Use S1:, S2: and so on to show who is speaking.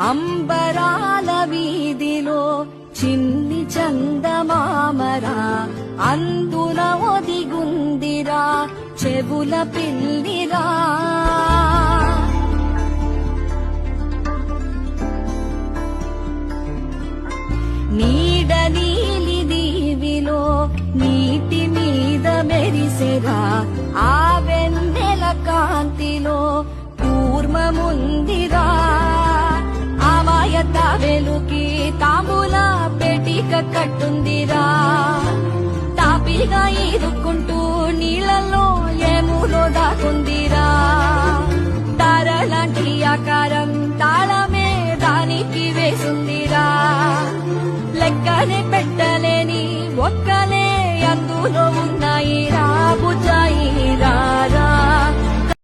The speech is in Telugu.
S1: అంబరాల వీధిలో చిన్ని చందమామరా అందున ఒదిగుందిరా చెవుల పిల్లిరా. నీడ నీలి దీవిలో నీటి మీద మెరిసెరా ఆ వెన్నెల కాంతిలో కూర్మముందిరా. అమాయత వెలుకి తాంబూల పెటిక కట్టుందిరా. తాపిగా ఈదుకుంటూ నీళ్ళల్లో ఏములో దాకుందిరా.